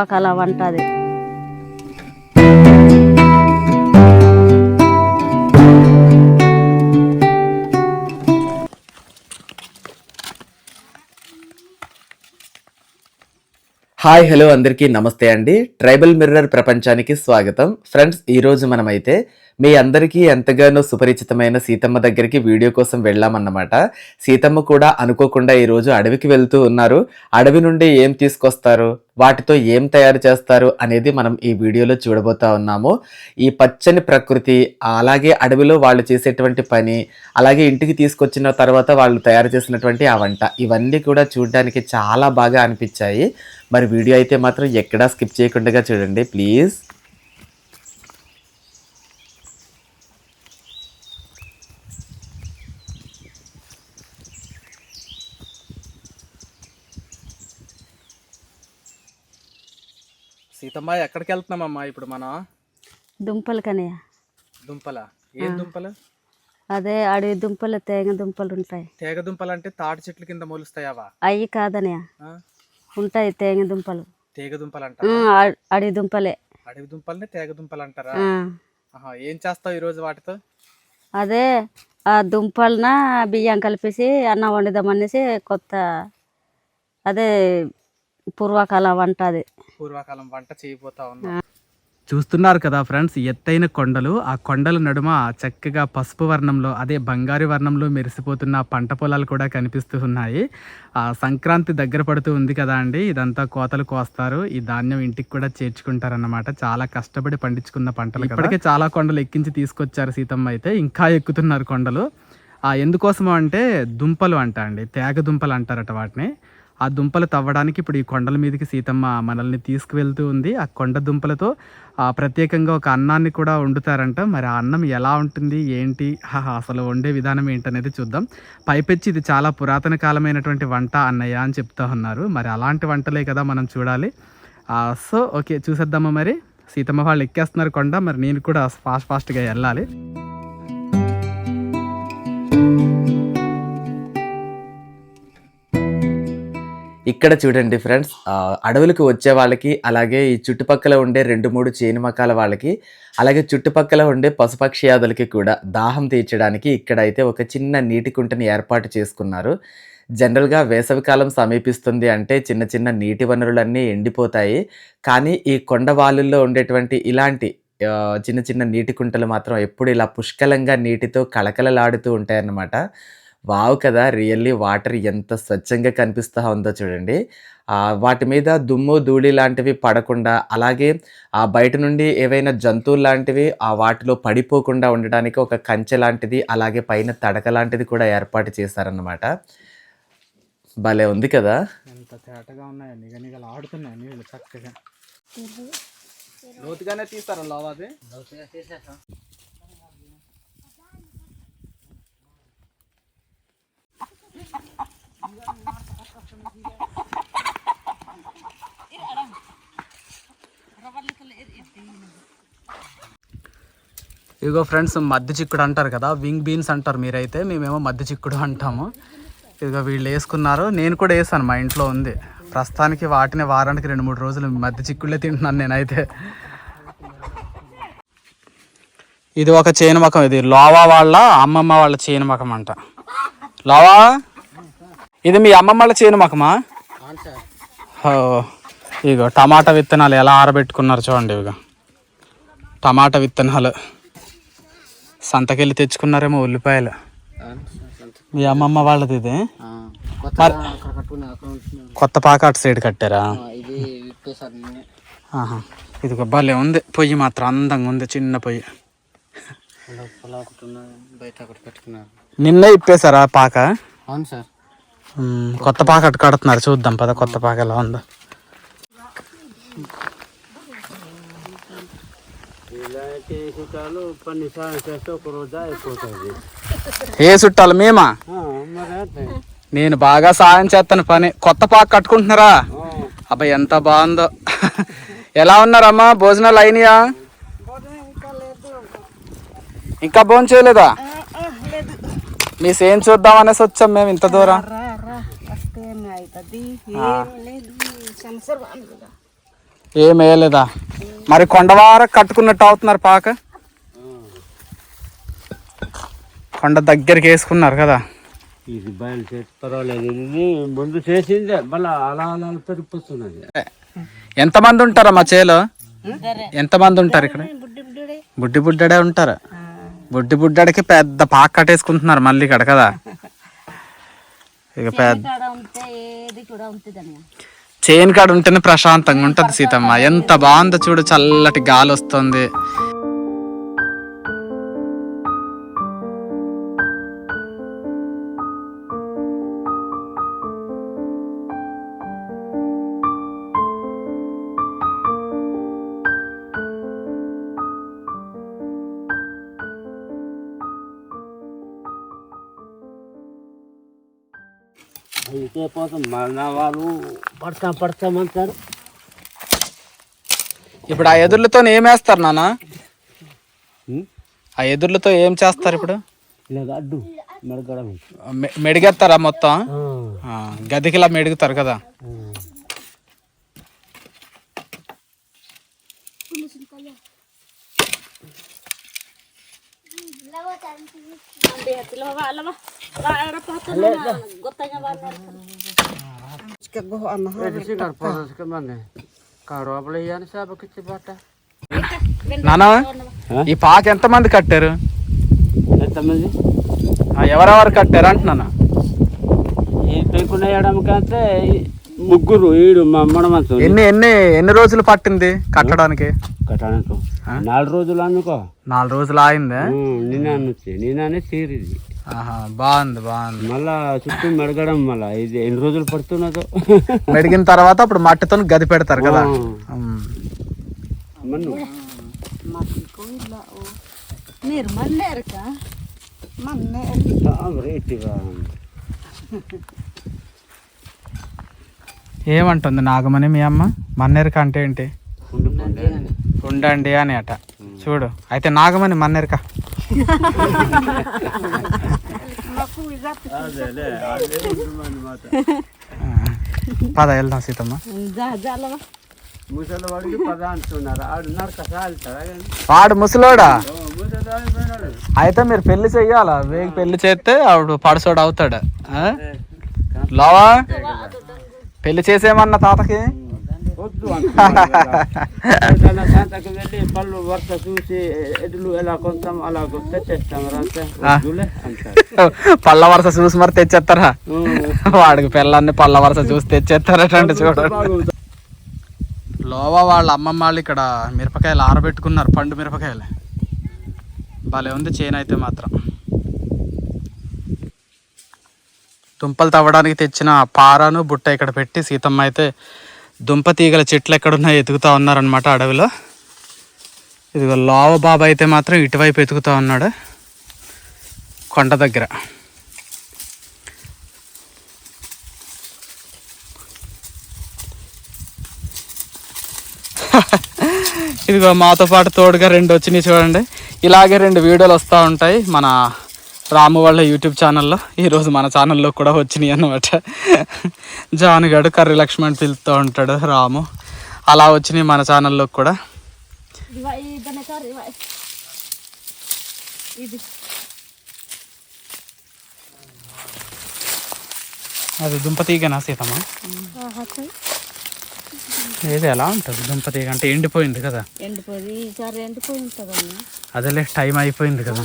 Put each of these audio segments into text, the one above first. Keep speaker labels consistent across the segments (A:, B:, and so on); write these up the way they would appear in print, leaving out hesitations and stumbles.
A: పూర్వకాలం వంట అది.
B: హాయ్ హలో అందరికీ నమస్తే అండి. ట్రైబల్ మిర్రర్ ప్రపంచానికి స్వాగతం. ఫ్రెండ్స్, ఈరోజు మనమైతే మీ అందరికీ ఎంతగానో సుపరిచితమైన సీతమ్మ దగ్గరికి వీడియో కోసం వెళ్ళామన్నమాట. సీతమ్మ కూడా అనుకోకుండా ఈరోజు అడవికి వెళ్తూ ఉన్నారు. అడవి నుండి ఏం తీసుకొస్తారు, వాటితో ఏం తయారు చేస్తారు అనేది మనం ఈ వీడియోలో చూడబోతా ఉన్నాము. ఈ పచ్చని ప్రకృతి, అలాగే అడవిలో వాళ్ళు చేసేటువంటి పని, అలాగే ఇంటికి తీసుకొచ్చిన తర్వాత వాళ్ళు తయారు చేసినటువంటి ఆ వంట, ఇవన్నీ కూడా చూడడానికి చాలా బాగా అనిపించాయి. మరి వీడియో అయితే మాత్రం ఎక్కడా స్కిప్ చేయకుండా చూడండి ప్లీజ్.
C: సీతమ్మ, ఎక్కడికి వెళ్తున్నామమ్మా ఇప్పుడు మనం?
A: దుంపలు కనయ్య.
C: దుంపల? ఏం దుంపలు?
A: అదే అడవి దుంపలు, తేగ దుంపలు ఉంటాయి.
C: తేగ దుంపలు అంటే తాటి చెట్ల కింద మొలుస్తాయావా?
A: అవి కాదనయ్య, ఉంటాయి తేగ దుంపలు.
C: తేగ దుంపలు అంటారా?
A: అడవి దుంపలే.
C: అడవి దుంపల్ని తేగ దుంపలు అంటారా? ఏం చేస్తావు ఈరోజు వాటితో?
A: అదే ఆ దుంపలన బియ్యం కలిపేసి అన్నం వండుదామనేసి కొత్త అదే పూర్వకాలం వంట అది.
C: పూర్వకాలం వంట చేయబోతా ఉన్నా. చూస్తున్నారు కదా ఫ్రెండ్స్, ఎత్తైన కొండలు. ఆ కొండల నడుమ చక్కగా పసుపు వర్ణంలో, అదే బంగారు వర్ణంలో మెరిసిపోతున్న పంట పొలాలు కూడా కనిపిస్తూ ఉన్నాయి. ఆ సంక్రాంతి దగ్గర పడుతూ ఉంది కదా అండి, ఇదంతా కోతలు కోస్తారు. ఈ ధాన్యం ఇంటికి కూడా చేర్చుకుంటారన్నమాట. చాలా కష్టపడి పండించుకున్న పంటలు. ఇప్పటికే చాలా కొండలు ఎక్కించి తీసుకొచ్చారు సీతమ్మ. అయితే ఇంకా ఎక్కుతున్నారు కొండలు. ఎందుకోసమో అంటే దుంపలు అంట అండి, తేగ దుంపలు అంటారట వాటిని. ఆ దుంపలు తవ్వడానికి ఇప్పుడు ఈ కొండల మీదకి సీతమ్మ మనల్ని తీసుకువెళ్తూ ఉంది. ఆ కొండ దుంపలతో ప్రత్యేకంగా ఒక అన్నాన్ని కూడా వండుతారంట. మరి ఆ అన్నం ఎలా ఉంటుంది, ఏంటి, అసలు వండే విధానం ఏంటనేది చూద్దాం. పైపెచ్చి ఇది చాలా పురాతన కాలమైనటువంటి వంట అన్నయ్య అని చెప్తా ఉన్నారు. మరి అలాంటి వంటలే కదా మనం చూడాలి. సో ఓకే, చూసేద్దామా. మరి సీతమ్మ వాళ్ళు ఎక్కేస్తున్నారు కొండ, మరి నేను కూడా ఫాస్ట్గా వెళ్ళాలి.
B: ఇక్కడ చూడండి ఫ్రెండ్స్, అడవులకు వచ్చే వాళ్ళకి, అలాగే ఈ చుట్టుపక్కల ఉండే 2-3 చేను మకాల వాళ్ళకి, అలాగే చుట్టుపక్కల ఉండే పశుపక్ష్యాదులకి కూడా దాహం తీర్చడానికి ఇక్కడైతే ఒక చిన్న నీటి కుంటని ఏర్పాటు చేసుకున్నారు. జనరల్గా వేసవికాలం సమీపిస్తుంది అంటే చిన్న చిన్న నీటి వనరులన్నీ ఎండిపోతాయి. కానీ ఈ కొండ వాలుల్లో ఉండేటువంటి ఇలాంటి చిన్న చిన్న నీటి కుంటలు మాత్రం ఎప్పుడు ఇలా పుష్కలంగా నీటితో కళకళలాడుతూ ఉంటాయన్నమాట. వావ్ కదా! రియల్లీ వాటర్ ఎంత స్వచ్ఛంగా కనిపిస్తా ఉందో చూడండి. వాటి మీద దుమ్ము, ధూళి లాంటివి పడకుండా, అలాగే బయట నుండి ఏవైనా జంతువులు లాంటివి వాటిలో పడిపోకుండా ఉండడానికి ఒక కంచె లాంటిది, అలాగే పైన తడక లాంటిది కూడా ఏర్పాటు చేశారన్నమాట. భలే ఉంది కదా!
C: ఎంత తేటగా ఉన్నాయో, నిగనిగలు ఆడుతున్నాయి నీళ్ళు చక్కగా. లోతుగానే తీస్తారా లావాది? ఇదిగో ఫ్రెండ్స్, మధ్య చిక్కుడు అంటారు కదా, వింగ్ బీన్స్ అంటారు మీరైతే, మేమేమో మధ్య చిక్కుడు అంటాము. ఇదిగో వీళ్ళు వేసుకున్నారు, నేను కూడా వేసాను, మా ఇంట్లో ఉంది. ప్రస్తుతానికి వాటిని వారానికి 2-3 రోజులు మధ్య చిక్కుళ్ళే తింటున్నాను నేనైతే. ఇది ఒక చేను మకం, ఇది లోవా వాళ్ళ అమ్మమ్మ వాళ్ళ చేను మకం అంట. లోవా, ఇది మీ అమ్మమ్మ వాళ్ళ చేను మకమా? ఇగో టమాటా విత్తనాలు ఎలా ఆరబెట్టుకున్నారు చూడండి. ఇక టమాటా విత్తనాలు సంతకెళ్ళి తెచ్చుకున్నారేమో, ఉల్లిపాయలు. మీ అమ్మమ్మ వాళ్ళది ఇది. కొత్త పాక అటు సైడ్ కట్టారా? ఇది భలే ఉంది. పొయ్యి మాత్రం అందంగా ఉంది, చిన్న పొయ్యి. నిన్నే ఇప్పేశారా పాక?
D: అవును సార్.
C: కొత్త పాక అటు కడుతున్నారు, చూద్దాం పద కొత్త పాక ఎలా ఉందో. ఏ చుట్టాలు మేమా? నేను బాగా సాయం చేస్తాను పని. కొత్త పాక కట్టుకుంటున్నారా? అబ్బాయి ఎంత బాగుందో. ఎలా ఉన్నారమ్మా, భోజనాలు అయినాయా? ఇంకా భోజనం చేయలేదా? మీ సేం చూద్దాం అనేసి వచ్చాం మేము ఇంత దూరం. ఏం వేయలేదా? మరి కొండవార కట్టుకున్నట్టు అవుతున్నారు పాక. కొండ దగ్గరికి వేసుకున్నారు కదా.
D: ఇది బయలు చేసి పర్వాలేదు, ఇది ముందు చేసిందే మళ్ళీ అలా అలా పెరిగిపోతున్నది.
C: ఎంతమంది ఉంటారా మా చేలో? ఎంతమంది ఉంటారు ఇక్కడ? బుడ్డి బుడ్డడే ఉంటారు. బుడ్డి బుడ్డడికి పెద్ద పాక కట్టేసుకుంటున్నారు మళ్ళీ ఇక్కడ కదా. ఇక పెద్ద చేను కాడ ఉంటేనే ప్రశాంతంగా ఉంటది సీతమ్మ. ఎంత బాగుందో చూడు, చల్లటి గాలి వస్తుంది.
D: అయితే పోతాం మన వాళ్ళు పడతామంటారు.
C: ఇప్పుడు ఆ ఎదుర్లతో ఏం వేస్తారు నాన్న? ఆ ఎదుర్లతో ఏం చేస్తారు ఇప్పుడు?
D: ఇలాగ అడ్డు మెడగడం
C: మెడిగేస్తారా మొత్తం? గదికిలా మెడుగుతారు కదా. నానా ఈ పాక ఎంతమంది కట్టారు?
D: ఎంతమంది
C: ఎవరెవరు కట్టారు అంటున్నాను.
D: ఈ పెంకున్న ఎడమకంటే ముగ్గురు, ఈడు మా మనమంతా.
C: ఎన్ని రోజులు పట్టింది కట్టడానికి?
D: కట్టడానికి 4 రోజులు అనుకో.
C: 4 రోజులు ఆయిందే.
D: నిన్ననే తీరిది.
C: బాగుంది.
D: మళ్ళా చుట్టూ మెడగడం, మళ్ళా ఇది ఎన్ని రోజులు పడుతున్నదో.
C: మెడిగిన తర్వాత అప్పుడు మట్టితో గది పెడతారు కదా. ఏమంటుంది నాగమణి మీ అమ్మ? మన్నేరుక అంటే ఏంటి? ఉండండి అని అట. చూడు అయితే నాగమణి మన్నేరుక. పద వెళ్దాం సీతమ్మ. వాడు ముసలోడా? అయితే మీరు పెళ్లి చెయ్యాలా? పెళ్లి చేస్తే ఆవిడ పడసోడు అవుతాడు. లోవా పెళ్లి చేసేమన్నా తాతకి?
D: వెళ్ళి పళ్ళు వరుస చూసి ఎడ్లు ఎలా కొంటాం అలా తెచ్చేస్తాం.
C: పళ్ళ వరుస చూసి మరి తెచ్చేస్తారా? వాడికి పిల్లల్ని పళ్ళ వరుస చూసి తెచ్చేస్తారటండి. చూడండి లోవా వాళ్ళ అమ్మమ్మ వాళ్ళు ఇక్కడ మిరపకాయలు ఆరబెట్టుకున్నారు, పండు మిరపకాయలు. భలే ఉంది చేను అయితే మాత్రం. దుంపలు తవ్వడానికి తెచ్చిన పారాను బుట్ట ఇక్కడ పెట్టి సీతమ్మ అయితే దుంప తీగల చెట్లు ఎక్కడున్నాయో ఎతుకుతా ఉన్నారనమాట అడవిలో. ఇదిగో లోవ బాబా అయితే మాత్రం ఇటువైపు ఎతుకుతా ఉన్నాడు కొండ దగ్గర. ఇదిగో మాతో పాటు తోడుగా 2 వచ్చినాయి చూడండి. ఇలాగే 2 వీడియోలు వస్తూ ఉంటాయి మన రాము వాళ్ళ యూట్యూబ్ ఛానల్లో. ఈరోజు మన ఛానల్లో కూడా వచ్చినాయి అన్నమాట. జానుగాడు కర్రీ లక్ష్మణ్ పిలుస్తూ ఉంటాడు రాము. అలా వచ్చినాయి మన ఛానల్లో కూడా. అది దుంపతీగనా సీతమ్మ? ఏది ఎలా ఉంటుంది దుంపతీగ అంటే? ఎండిపోయింది కదా. అదేలే టైం అయిపోయింది కదా.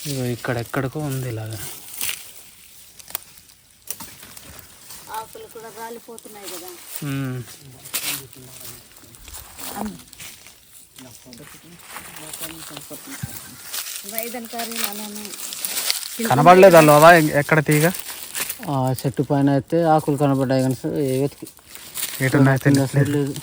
C: ఇగో ఇక్కడెక్కడికో ఉంది ఇలాగా.
A: ఆకులు కూడా రాలిపోతున్నాయి కదా.
C: కనబడలేదా లోవా ఎక్కడ తీగ?
D: చెట్టు పైన అయితే ఆకులు కనబడ్డాయి కానీ
C: ఎటున్నాయి
D: లేదు.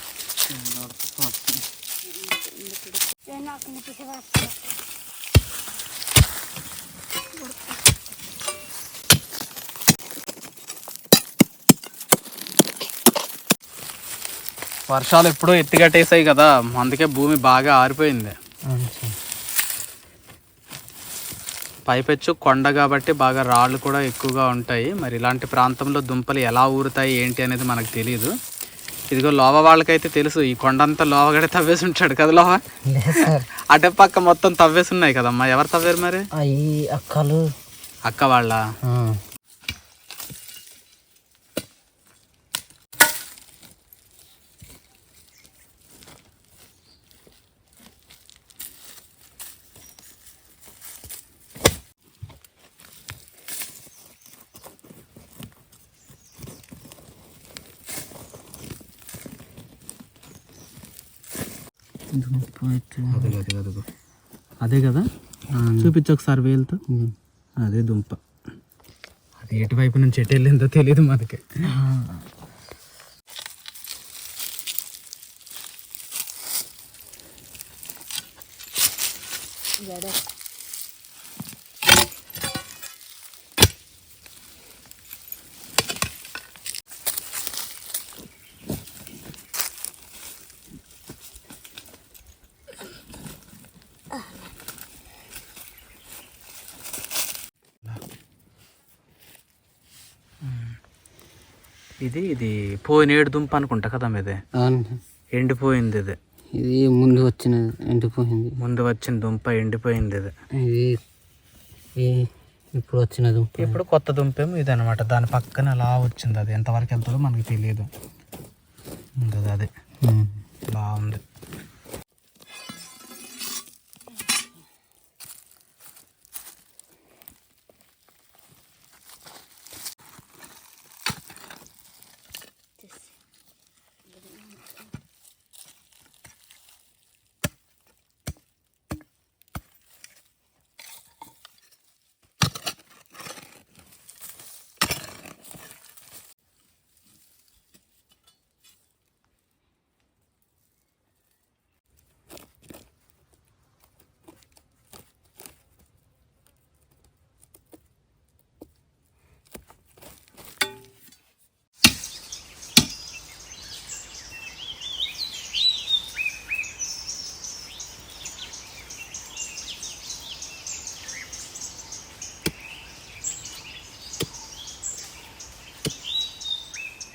C: వర్షాలు ఎప్పుడో ఎత్తిగట్టేసాయి కదా, అందుకే భూమి బాగా ఆరిపోయింది. పైపెచ్చు కొండ కాబట్టి బాగా రాళ్ళు కూడా ఎక్కువగా ఉంటాయి. మరి ఇలాంటి ప్రాంతంలో దుంపలు ఎలా ఊరుతాయి ఏంటి అనేది మనకు తెలియదు. ఇదిగో లోవ వాళ్ళకైతే తెలుసు, ఈ కొండంతా లోవగడే తవ్వేసి ఉంటాడు కదా లోవ. అటే పక్క మొత్తం తవ్వేసి ఉన్నాయి కదమ్మా. ఎవరు తవ్వారు మరి?
A: అక్కలు
C: అక్క వాళ్ళ. అదే కదా, చూపించు ఒకసారి వేలుతో. అదే దుంప. అది ఎటువైపు నుంచి ఎటు వెళ్ళిందో తెలియదు మనకి. ఇది పోయినేడు దుంప అనుకుంటా కదా ఇది. ఎండిపోయింది ఇది.
A: ఇది ముందు వచ్చినది ఎండిపోయింది.
C: ముందు వచ్చిన దుంప ఎండిపోయింది ఇది.
A: ఇది ఇప్పుడు వచ్చిన దుంప.
C: ఇప్పుడు కొత్త దుంపేమో ఇది అనమాట. దాని పక్కన అలా వచ్చింది. అది ఎంతవరకు వెళ్తుందో మనకి తెలియదు. కదా అది బాగుంది.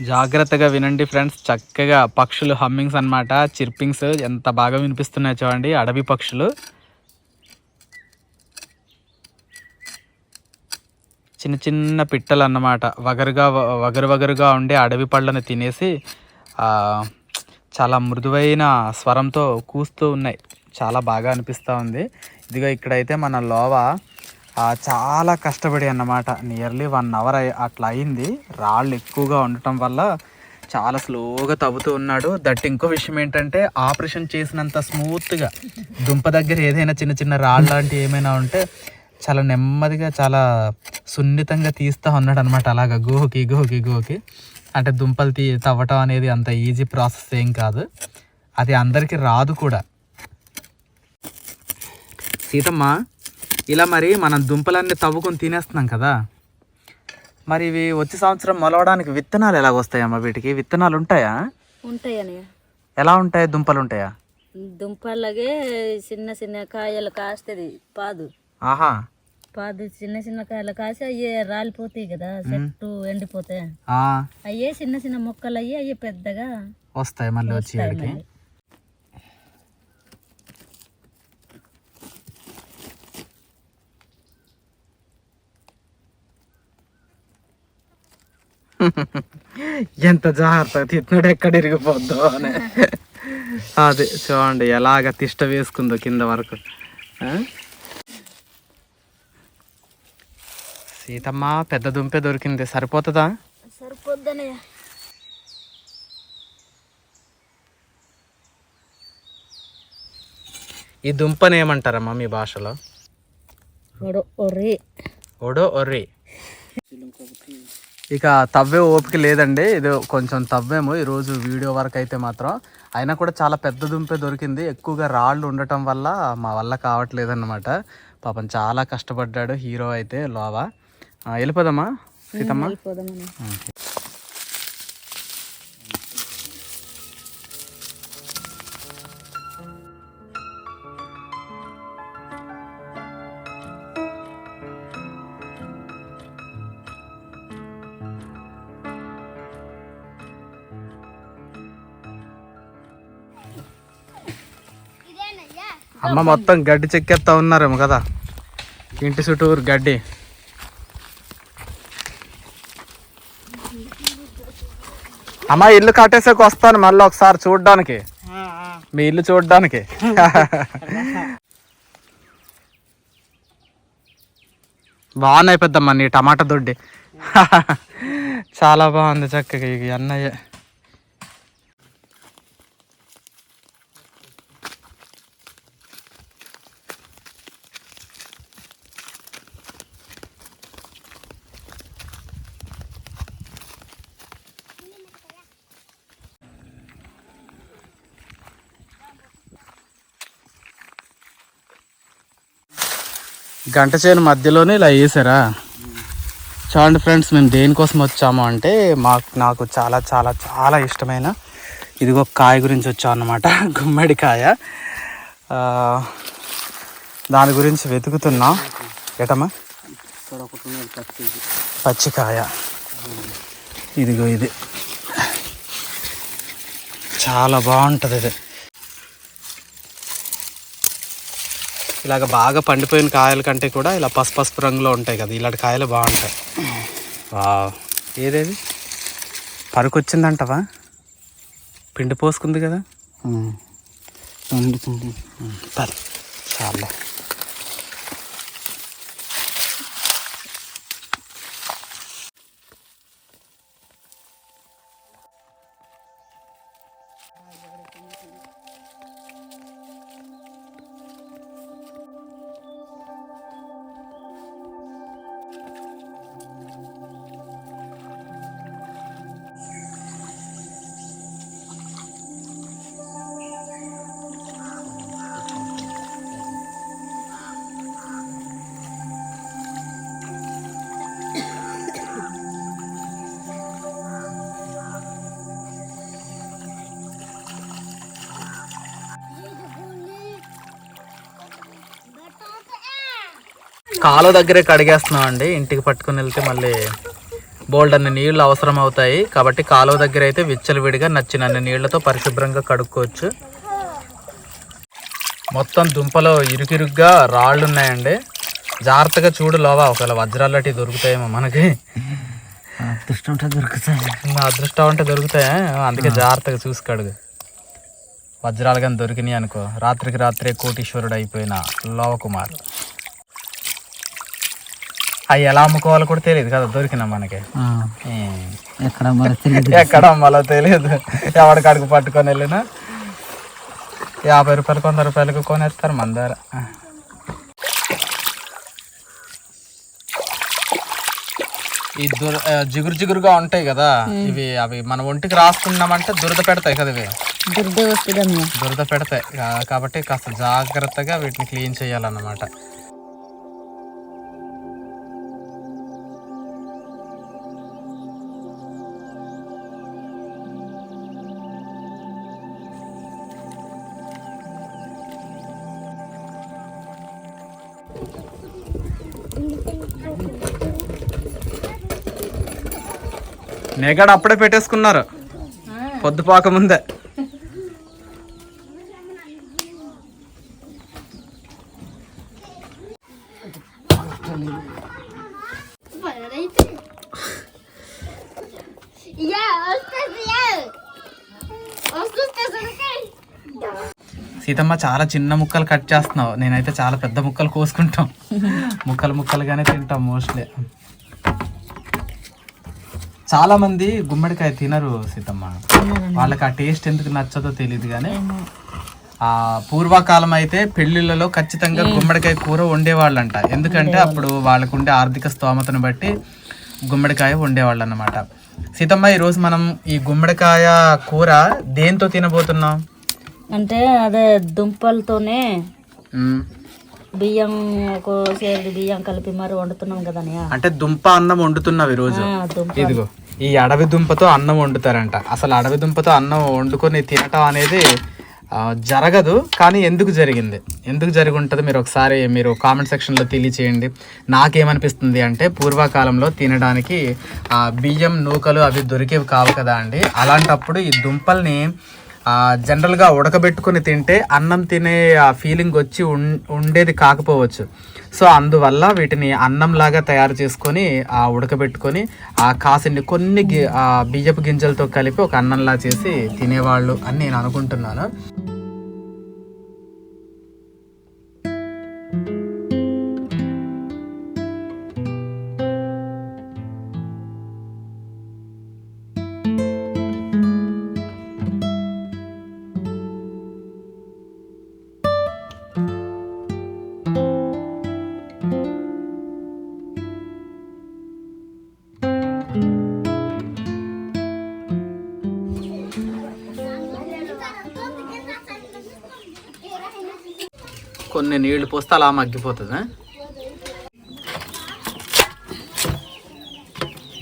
C: జాగ్రత్తగా వినండి ఫ్రెండ్స్. చక్కగా పక్షులు హమ్మింగ్స్ అన్నమాట, చిర్పింగ్స్ ఎంత బాగా వినిపిస్తున్నాయి చూడండి. అడవి పక్షులు చిన్న చిన్న పిట్టలు అన్నమాట. వగరుగా ఉండే అడవి పళ్ళను తినేసి చాలా మృదువైన స్వరంతో కూస్తూ ఉన్నాయి. చాలా బాగా అనిపిస్తూ ఉంది. ఇదిగో ఇక్కడైతే మన లోవ చాలా కష్టపడి అన్నమాట. నియర్లీ 1 అవర్ అట్లా అయింది. రాళ్ళు ఎక్కువగా ఉండటం వల్ల చాలా స్లోగా తవ్వుతూ ఉన్నాడు. దట్ ఇంకో విషయం ఏంటంటే, ఆపరేషన్ చేసినంత స్మూత్గా దుంప దగ్గర ఏదైనా చిన్న చిన్న రాళ్ళు లాంటివి ఏమైనా ఉంటే చాలా నెమ్మదిగా చాలా సున్నితంగా తీస్తూ ఉన్నాడు అనమాట. అలాగా గోకి అంటే దుంపలు తవ్వటం అనేది అంత ఈజీ ప్రాసెస్ ఏం కాదు. అది అందరికీ రాదు కూడా. సీతమ్మ, ఇలా మరి మనం దుంపలన్నీ తవ్వుకొని తినేస్తున్నాం కదా, మరి ఇవి వచ్చే సంవత్సరం మొలవడానికి విత్తనాలు ఎలాగ వస్తాయమ్మా? వీటికి విత్తనాలు ఉంటాయా?
A: ఉంటాయని.
C: ఎలా ఉంటాయి? దుంపలు ఉంటాయా?
A: దుంపలాగే చిన్న చిన్న కాయలు కాస్తుంది. పాదు చిన్న చిన్న కాయలు కాసి అయ్యే రాలిపోతాయి కదా, చెట్టు ఎండిపోతాయి. అయ్యే చిన్న చిన్న మొక్కలు అయ్యే పెద్దగా
C: వస్తాయి మళ్ళీ వచ్చి. ఎంత జాగ్రత్తగా తిట్టినాడు, ఎక్కడ ఇరిగిపోద్దో అని. అదే చూడండి ఎలాగ తిష్ట వేసుకుందో కింద వరకు. సీతమ్మ, పెద్ద దుంపే దొరికింది. సరిపోతుందా?
A: సరిపోద్దనే.
C: ఈ దుంపని ఏమంటారమ్మా మీ భాషలో? ఒడో ఒర్రి. ఇక తవ్వే ఓపిక లేదండి. ఇది కొంచెం తవ్వేమో ఈరోజు వీడియో వరకు అయితే మాత్రం. అయినా కూడా చాలా పెద్ద దుంపే దొరికింది. ఎక్కువగా రాళ్ళు ఉండటం వల్ల మా వల్ల కావట్లేదు అన్నమాట. పాపం చాలా కష్టపడ్డాడు హీరో అయితే లోవ. వెళ్ళిపోదామా సీతమ్మ? అమ్మ మొత్తం గడ్డి చెక్కేస్తా ఉన్నారేమో కదా, ఇంటి చుట్టూరు గడ్డి. అమ్మ ఇల్లు కట్టేసాక వస్తాను మళ్ళీ ఒకసారి చూడడానికి, మీ ఇల్లు చూడడానికి. బాగున్నాయి పెద్దమ్మ నీ టమాటా దొడ్డి. చాలా బాగుంది చక్కగా. ఇక అన్నయ్య గంట చేను మధ్యలోనే ఇలా వేసారా? చూడండి ఫ్రెండ్స్, మేము దేనికోసం వచ్చాము అంటే నాకు చాలా చాలా చాలా ఇష్టమైన ఇదిగో కాయ గురించి వచ్చాం అన్నమాట. గుమ్మడికాయ. దాని గురించి వెతుకుతున్నాం. ఏటమ్మా? పచ్చికాయ. ఇదిగో ఇది చాలా బాగుంటుంది. ఇది ఇలాగ బాగా పండిపోయిన కాయల కంటే కూడా ఇలా పసుపు రంగులో ఉంటాయి కదా, ఇలాంటి కాయలు బాగుంటాయి. ఏదేది పరుకొచ్చిందంటవా? పిండి పోసుకుంది కదా, చాలా. కాలువ దగ్గరే కడిగేస్తున్నాం అండి. ఇంటికి పట్టుకుని వెళ్తే మళ్ళీ బోల్డ్ అన్ని నీళ్ళు అవసరం అవుతాయి కాబట్టి కాలువ దగ్గర అయితే విచ్చలవిడిగా నచ్చినన్ని నీళ్లతో పరిశుభ్రంగా కడుక్కోవచ్చు. మొత్తం దుంపలో ఇరుకిరుగ్గా రాళ్ళు ఉన్నాయండి. జాగ్రత్తగా చూడు లోవా, ఒకవేళ వజ్రాలు లాంటివి దొరుకుతాయేమో మనకి.
A: అదృష్టం ఉంటే దొరుకుతాయి.
C: అదృష్టం అంటే దొరుకుతాయా? అందుకే జాగ్రత్తగా చూసి కడుగు. వజ్రాలు కానీ దొరికినాయి అనుకో, రాత్రికి రాత్రే కోటీశ్వరుడు అయిపోయిన లోవకుమార్. అవి ఎలా అమ్ముకోవాలో కూడా తెలియదు కదా, దొరికినా మనకి. ఎక్కడ అమ్మాలో తెలియదు. ఎవరికి అడుగు పట్టుకొని వెళ్ళినా 50 రూపాయలకు 100 రూపాయలకు కొనేస్తారు మన దగ్గర. ఈ జిగురుగా ఉంటాయి కదా ఇవి, అవి మన ఒంటికి రాసుకున్నామంటే దురద పెడతాయి కదా ఇవి. దురద పెడతాయి కాబట్టి కాస్త జాగ్రత్తగా వీటిని క్లీన్ చేయాలన్నమాట. నేగడ అప్పుడే పెట్టేసుకున్నారు పొద్దుపాక ముందే. సీతమ్మ చాలా చిన్న ముక్కలు కట్ చేస్తున్నావు, నేనైతే చాలా పెద్ద ముక్కలు కోసుకుంటాం. ముక్కలుగానే తింటాం మోస్ట్లీ. చాలా మంది గుమ్మడికాయ తినరు సీతమ్మ, వాళ్ళకి ఆ టేస్ట్ ఎందుకు నచ్చదో తెలియదు. కానీ ఆ పూర్వకాలం అయితే పెళ్లిళ్ళలో ఖచ్చితంగా గుమ్మడికాయ కూర వండేవాళ్ళంట. ఎందుకంటే అప్పుడు వాళ్ళకు ఉండే ఆర్థిక స్తోమతను బట్టి గుమ్మడికాయ వండేవాళ్ళు అన్నమాట. సీతమ్మ, ఈరోజు మనం ఈ గుమ్మడికాయ కూర దేంతో తినబోతున్నాం
A: అంటే అదే దుంపలతోనే బియ్యం, ఒక సేరు బియ్యం కలిపి మరి వండుతున్నాం కదా.
C: అంటే దుంప అన్నం వండుతున్నావు ఈరోజు. ఇదిగో ఈ అడవి దుంపతో అన్నం వండుతారంట. అసలు అడవి దుంపతో అన్నం వండుకొని తినటం అనేది జరగదు, కానీ ఎందుకు జరిగింది, ఎందుకు జరిగి ఉంటుంది మీరు కామెంట్ సెక్షన్లో తెలియచేయండి. నాకేమనిపిస్తుంది అంటే పూర్వకాలంలో తినడానికి బియ్యం నూకలు అవి దొరికేవి కావు కదా అండి. అలాంటప్పుడు ఈ దుంపల్ని జనరల్గా ఉడకబెట్టుకుని తింటే అన్నం తినే ఆ ఫీలింగ్ వచ్చి ఉండేది కాకపోవచ్చు. సో అందువల్ల వీటిని అన్నంలాగా తయారు చేసుకొని ఉడకబెట్టుకొని కాసిని కొన్ని బియ్యపు గింజలతో కలిపి ఒక అన్నంలా చేసి తినేవాళ్ళు అని నేను అనుకుంటున్నాను. కొన్ని నీళ్లు పోస్తే అలా మగ్గిపోతుంది.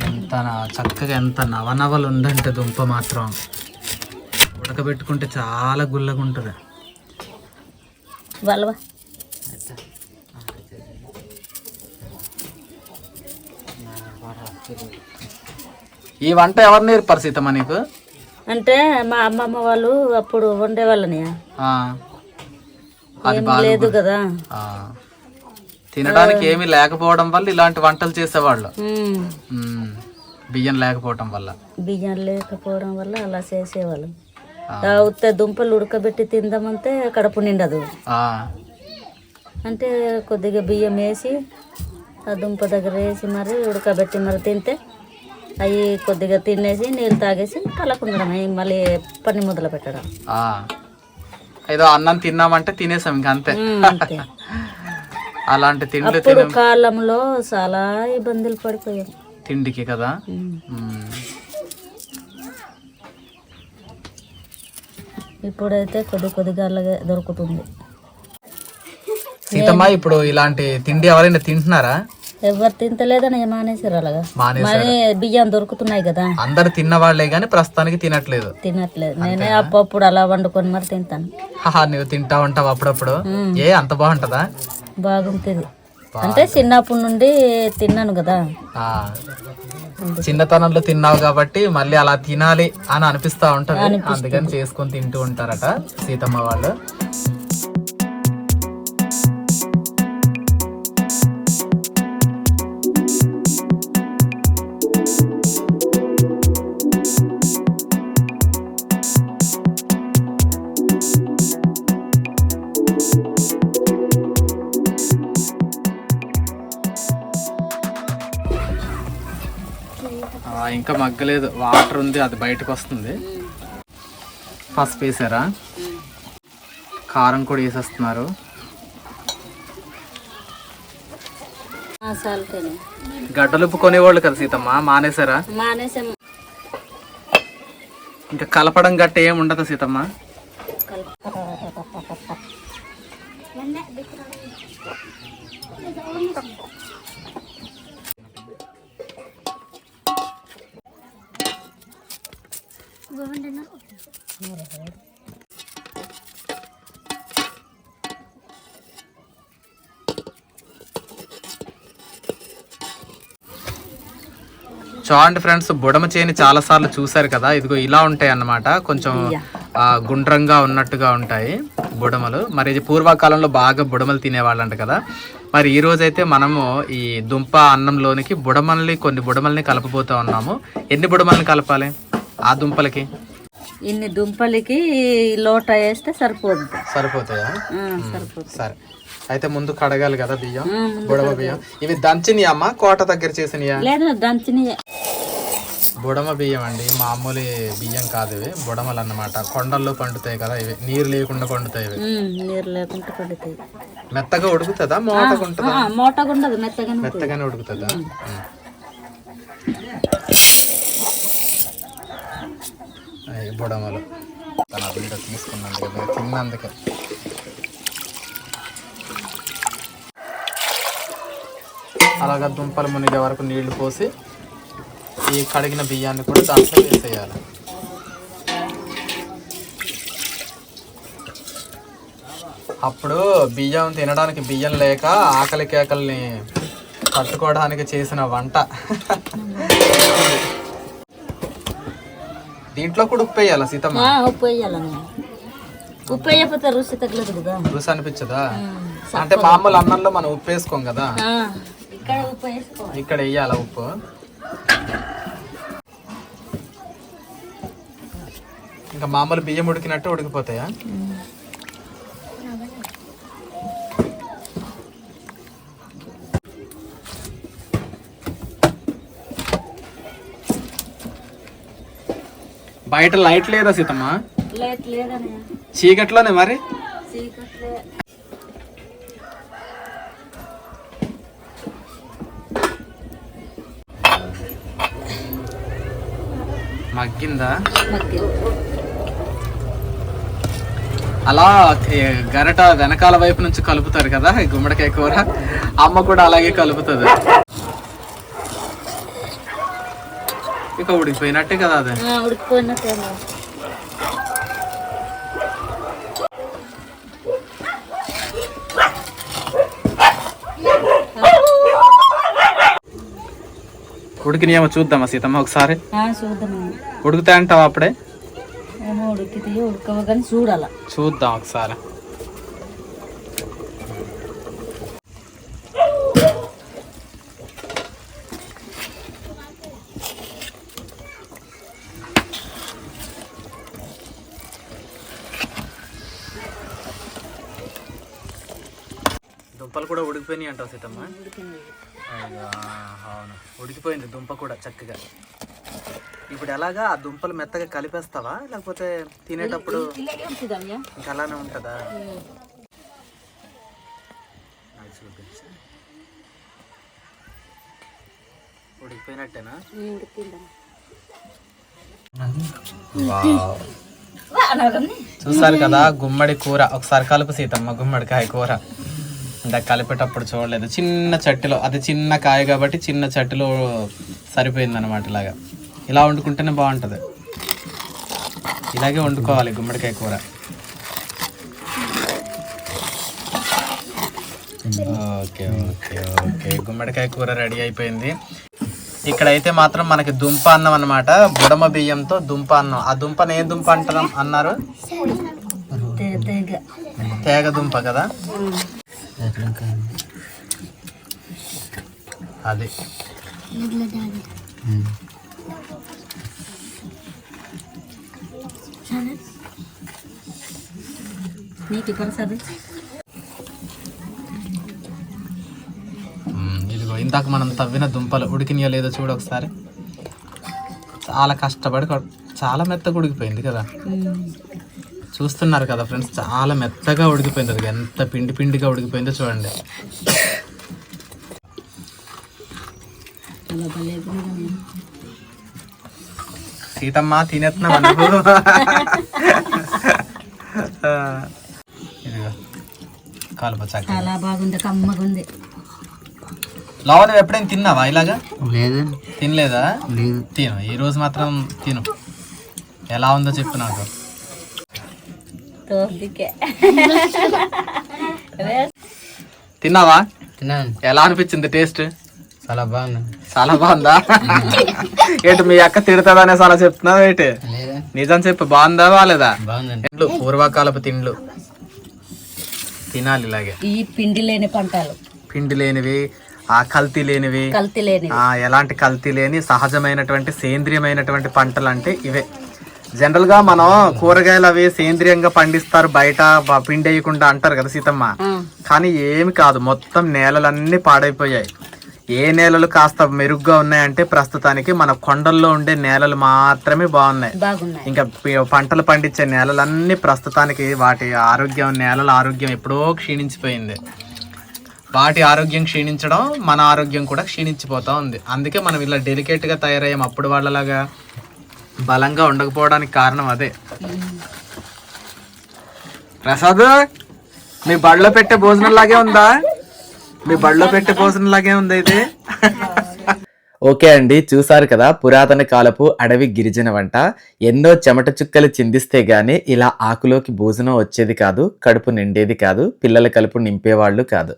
C: ఎంత చక్కగా ఎంత నవనవలు ఉందంటే దుంప మాత్రం ఉడకబెట్టుకుంటే చాలా గుల్లగా ఉంటుంది. ఈ వంట ఎవరు నేర్పారు సీతమ్మ నీకు?
A: అంటే మా అమ్మమ్మ వాళ్ళు అప్పుడు వండేవాళ్ళని లేదు కదా,
C: తినడానికి ఏమీ లేకపోవడం వల్ల ఇలాంటి వంటలు చేసేవాళ్ళు. బియ్యం లేకపోవడం వల్ల అలా చేసేవాళ్ళు. ఉత్త దుంపలు ఉడకబెట్టి తిందామంటే కడుపు నిండదు. అంటే కొద్దిగా బియ్యం వేసి ఆ దుంప దగ్గర వేసి మరి ఉడకబెట్టి మరి తింటే అవి కొద్దిగా తినేసి నీళ్ళు తాగేసి కలకుండడం, మళ్ళీ పని మొదలు పెట్టడం. ఏదో అన్నం తిన్నామంటే తినేసాం ఇంకా అంతే. అలాంటి తిండి
A: కాలంలో చాలా ఇబ్బందులు పడిపోయాం
C: తిండికి కదా.
A: ఇప్పుడైతే కొద్దిగా అలాగే దొరుకుతుంది.
C: సీతమ్మ ఇప్పుడు ఇలాంటి తిండి ఎవరైనా తింటున్నారా?
A: ఎవరు తింటలేదని మానేసారు. అలాగా బియ్యం దొరుకుతున్నాయి కదా,
C: అందరు తిన్నవాళ్లే గానీ ప్రస్తుతానికి తినట్లేదు.
A: నేనే అప్పుడు అలా వండుకొని మరి తింటాను.
C: నువ్వు తింటా ఉంటావు అప్పుడప్పుడు. అంత బాగుంటదా?
A: బాగుంటుంది. అంటే చిన్నప్పటి నుండి తిన్నాను కదా.
C: చిన్నతనంలో తిన్నావు కాబట్టి మళ్ళీ అలా తినాలి అని అనిపిస్తా ఉంటది. అందుకని చేసుకొని తింటూ ఉంటారట సీతమ్మ వాళ్ళు. ఇంకా మగ్గలేదు, వాటర్ ఉంది, అది బయటకు వస్తుంది. పసుపు వేసారా? కారం కూడా వేసేస్తున్నారు. గడ్డలుప్పు కొనేవాళ్ళు కదా సీతమ్మ, మానేసారా? ఇంకా కలపడం గట్ట ఏం ఉండదు సీతమ్మ. చూడండి ఫ్రెండ్స్, బుడమ చేని చాలా సార్లు చూసారు కదా. ఇదిగో ఇలా ఉంటాయి అన్నమాట, కొంచెం గుండ్రంగా ఉన్నట్టుగా ఉంటాయి బుడమలు. మరి ఇది పూర్వకాలంలో బాగా బుడమలు తినేవాళ్ళంట కదా. మరి ఈ రోజైతే మనము ఈ దుంప అన్నంలోనికి కొన్ని బుడమల్ని కలపబోతా ఉన్నాము. ఎన్ని బుడమల్ని కలపాలి ఆ దుంపలకి?
A: ఇన్ని దుంపలకి లోట వేస్తే సరిపోతాయా?
C: సరిపోతుంది. సరే, అయితే ముందు కడగాలి కదా బియ్యం, బుడమ బియ్యం. ఇవి దంచినయా అమ్మ? కోట దగ్గర చేసినయా?
A: లేదు, దంచినయే.
C: బుడమ బియ్యం అండి, మామూలు బియ్యం కాదు ఇవి, బుడమలు అన్నమాట. కొండల్లో పండుతాయి కదా ఇవి, నీరు లేకుండా పండుతాయి ఇవి.
A: నీరు లేకుండా పండుతాయి.
C: మెత్తగా ఉడుకుతుందా? మోటగా ఉంటుందా?
A: మోటగా ఉండదు,
C: మెత్తగానే ఉడుకుతుందా? బుడమలు తన వీడియో తీసుకున్నందుకు కదా, తిన్నందుకే. అలాగా దుంపలు మునిగే వరకు నీళ్లు పోసి ఈ కడిగిన బియ్యాన్ని కూడా దాంట్లో వేసేయాలి. అప్పుడు బియ్యం తినడానికి బియ్యం లేక ఆకలి కేకల్ని తట్టుకోవడానికి చేసిన వంట. దీంట్లో కూడా ఉప్పు వేయాలా సీతమ్మ?
A: ఉప్పు వేయాలని, ఉప్పు వేయకపోతే రుచి తగ్గలేదు కదా,
C: రుచి అనిపించదా? అంటే మామూలు అన్నంలో మనం ఉప్పు వేసుకోం కదా,
A: ఇక్కడ ఉప్పు వేసుకోవాలి,
C: ఇక్కడ వేయాలా ఉప్పు? ఇంకా మామూలు బియ్యం ఉడికినట్టు ఉడికిపోతాయా? బయట లైట్ లేదా సీతమ్మ?
A: లేదని
C: చీకట్లోనే మరి. మగ్గిందా? అలా గరట వెనకాల వైపు నుంచి కలుపుతారు కదా ఈ గుమ్మడికాయ కూర, అమ్మ కూడా అలాగే కలుపుతుంది. ఇక ఉడికిపోయినట్టే కదా అది.
A: ఉడికిపోయినట్టే.
C: ఉడికినేమో చూద్దామా సీతమ్మ ఒకసారి?
A: చూద్దాం.
C: ఉడుకుతా అంటావా అప్పుడే?
A: ఉడికితే ఉడకవు కానీ చూడాల.
C: చూద్దాం ఒకసారి. దుంపలు కూడా ఉడికిపోయినాయి అంటావు సీతమ్మ? అవును, ఉడికిపోయింది దుంప కూడా చక్కగా. ఇప్పుడు ఎలాగా ఆ దుంపలు మెత్తగా కలిపేస్తావా లేకపోతే తినేటప్పుడు ఇంకా అలానే ఉంటుందా? ఉడికిపోయినట్టేనా? చూసారు కదా గుమ్మడి కూర. ఒకసారి కలుపు సీతమ్మ గుమ్మడికాయ కూర. ఇందాక కలిపేటప్పుడు చూడలేదు, చిన్న చట్టిలో, అది చిన్న కాయ కాబట్టి చిన్న చట్టిలో సరిపోయింది అనమాట. ఇలాగా ఇలా వండుకుంటేనే బాగుంటుంది. ఇలాగే వండుకోవాలి గుమ్మడికాయ కూర. ఓకే ఓకే ఓకే, గుమ్మడికాయ కూర రెడీ అయిపోయింది. ఇక్కడైతే మాత్రం మనకి దుంప అన్నం అనమాట, బుడమ బియ్యంతో దుంప అన్నం. ఆ దుంపని ఏ దుంప అంటాం అన్నారు? తేగ దుంప కదా అది. ఇదిగో ఇందాక మనం తవ్విన దుంపలు ఉడికినాయో లేదో చూడు ఒకసారి. చాలా కష్టపడి చాలా మెత్తగా ఉడికిపోయింది కదా. చూస్తున్నారు కదా ఫ్రెండ్స్, చాలా మెత్తగా ఉడికిపోయింది. అది ఎంత పిండి పిండిగా ఉడికిపోయిందో చూడండి. సీతమ్మ తినేస్తున్నాం అనుకో. ఇదిగో కలుపు చక్కగా.
A: చాలా బాగుంది, కమ్మగుంది.
C: లావణ్యం ఎప్పుడైనా తిన్నావా ఇలాగా?
D: లేదు.
C: తినలేదా?
D: లేదు.
C: తిను, ఈ రోజు మాత్రం తిను. ఎలా ఉందో చెప్పు నాకు. తిన్నావా?
D: తిన్నాను.
C: ఎలా అనిపించింది టేస్ట్?
D: చాలా బాగుంది.
C: చాలా బాగుందా? ఏంటి మీ అక్క తిడతాదనే అలా చెప్తున్నావు ఏంటి? నిజం చెప్పు, బాగుందా బాగాలేదా?
D: బాగుందండి.
C: పూర్వకాలపు తిండ్లు తినాలి ఇలాగే.
A: ఈ పిండి లేని పంటలు,
C: పిండి లేనివి, ఆ కల్తీ లేనివి, ఎలాంటి కల్తీ లేని సహజమైనటువంటి సేంద్రియమైనటువంటి పంటలు అంటే ఇవే. జనరల్ గా మనం కూరగాయలు అవి సేంద్రియంగా పండిస్తారు బయట పిండి వేయకుండా అంటారు కదా సీతమ్మ. కానీ ఏమి కాదు, మొత్తం నేలలన్నీ పాడైపోయాయి. ఏ నేలలు కాస్త మెరుగ్గా ఉన్నాయంటే ప్రస్తుతానికి మన కొండల్లో ఉండే నేలలు మాత్రమే బాగున్నాయి. ఇంకా పంటలు పండించే నేలలన్నీ ప్రస్తుతానికి వాటి ఆరోగ్యం, నేలల ఆరోగ్యం ఎప్పుడో క్షీణించిపోయింది. వాటి ఆరోగ్యం క్షీణించడం, మన ఆరోగ్యం కూడా క్షీణించిపోతా ఉంది. అందుకే మనం ఇలా డెలికేట్గా తయారయ్యాం. అప్పుడు వాళ్ళలాగా బలంగా ఉండకపోవడానికి కారణం అదే. ప్రసాద్, మీ బడిలో పెట్టే భోజనం లాగే ఉందా? మీ బడిలో పెట్టే భోజనం లాగే ఉంది అయితే.
B: ఓకే అండి, చూసారు కదా పురాతన కాలపు అడవి గిరిజన వంట. ఎన్నో చెమట చుక్కలు చిందిస్తే గానీ ఇలా ఆకులోకి భోజనం వచ్చేది కాదు, కడుపు నిండేది కాదు, పిల్లల కడుపు నింపేవాళ్ళు కాదు.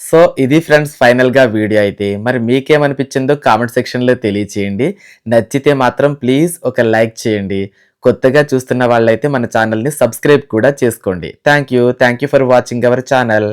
B: సో ఇది ఫ్రెండ్స్ ఫైనల్గా వీడియో అయితే. మరి మీకేమనిపించిందో కామెంట్ సెక్షన్లో తెలియచేయండి. నచ్చితే మాత్రం ప్లీజ్ ఒక లైక్ చేయండి. కొత్తగా చూస్తున్న వాళ్ళైతే మన ఛానల్ని సబ్స్క్రైబ్ కూడా చేసుకోండి. Thank you for watching our channel.